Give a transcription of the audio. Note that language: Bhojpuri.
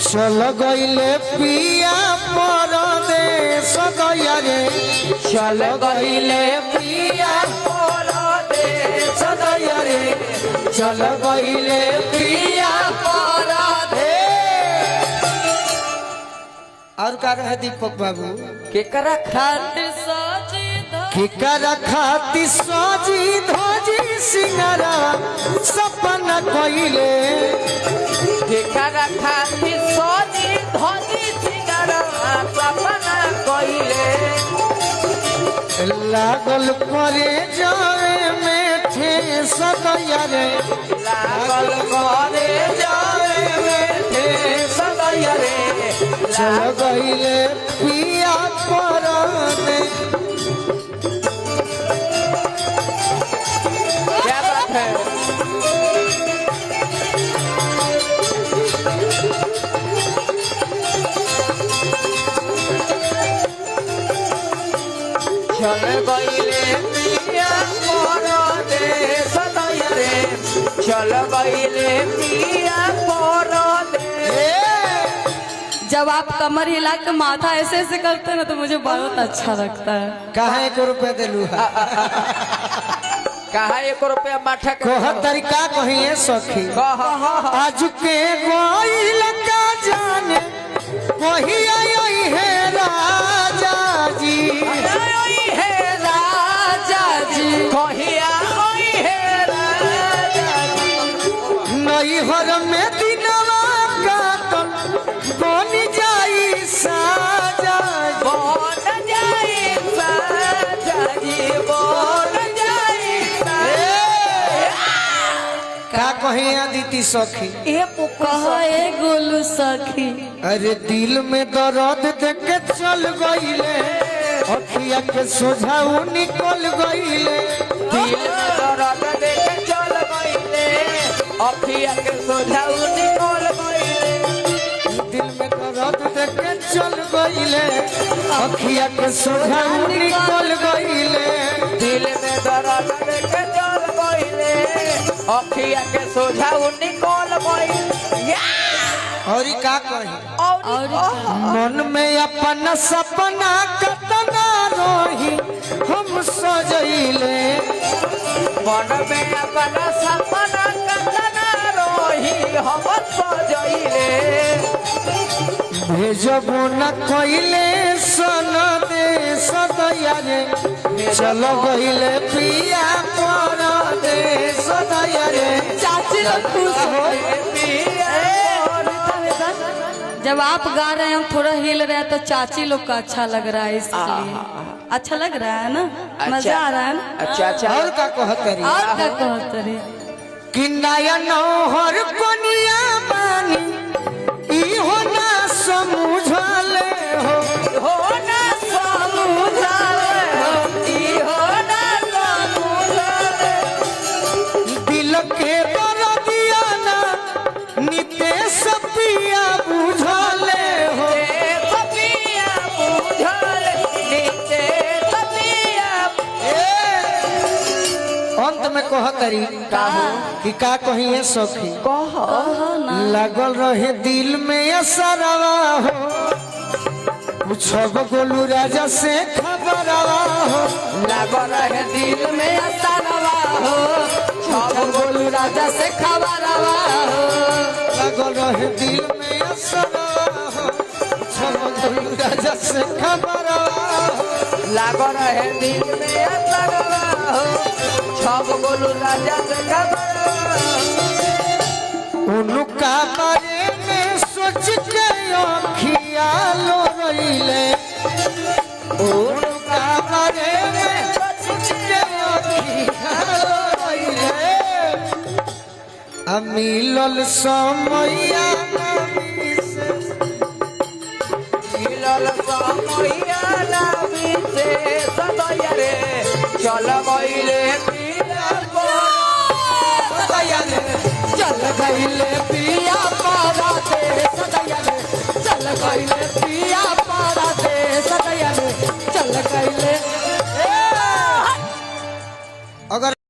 चल गईले पिया परदेश दया रे चल गईले पिया परदेश दया रे चल गईले पिया परदेश। और का रहे दीपक बाबू केकरा खातिर साजी केकरा खातिर साजी धजी सिंगारा सपना कइले केकरा खातिर साजी धजी सिंगारा सपना कइले लागल करे जावे में ठेस दया रे लागल करे जावे में ठेस दया रे चल गईले पिया परदेश। क्या बात है चल गईले पिया परदेश दया रे चल गईले पिया परदेश। जब आप कमर हिला के माथा ऐसे ऐसे करते हैं ना तो मुझे बहुत अच्छा लगता है। कहा 1 रुपया दिलू कहा 1 रुपया माठा कोह तरीका कहिए सखी कह आज के गोइल का जाने वही आई है राजा जी है राजा जी कहिया ओई है राजा जी नई हर में दिनवा काटन बन जाई साजा बोल जाई साजा जी बोल जाई का कहिए अदिति सखी कहा ए गोलू सखी अरे दिल में दर्द देख के चल गईले अखिया के सोझाऊ निकल गईले दिल में दर्द देख चल गईले अखिया के सोझाऊ निकल गईले दिल में दर्द देख के चल गईले अखिया के सोझाऊ निकल गईले दिल में दर्द देख चल गईले अखिया के सोझाऊ निकल गईले और का कही और मन में अपना सपना कतना रोही हम सजैले मन में अपना सपना कतना रोही हम सजैले भेजबो न कइले सन दे सदया रे चल गइले पिया परदेश सदया रे चाची लोग खुश हो। जब आप गा रहे हैं हम थोड़ा हिल रहे हैं तो चाची लोग को अच्छा लग रहा है इसलिए अच्छा लग रहा है ना मजा आ रहा है ना अच्छा अच्छा और का कहतरी और क्या कहते रे कि नया नौहर कोनिया बानी ई हो ना समझले हो हो ना समुझाले हो ई हो ना समुझाले दिल के दर्दिया ना नितेश पिया बुझले हो ए सपिया बुझाले नीचे सपिया अंत में कहतरी कि का कहिए सखी लागल रहे दिल में असरवा हो पूछब गोलू राजा से खबरवा हो लागल है दिल में असरवा हो छब गोलू राजा से खबरवा हो लागल रहे दिल में असरवा हो पूछब गोलू राजा से खबरवा हो लागल है दिल में असरवा हो छब गोलू राजा से खबरवा हो उनका बारे में सोच के अखिया लो रहीले उनका बारे में सोच के अखिया लो रहीले मिलल समैया मिलल समैया नबी से सदैया रे चल गइले पिया सदैया रे चल गईले पिया पारा दे सदैया रे चल गईले पिया पारा दे सदैया रे चल गईले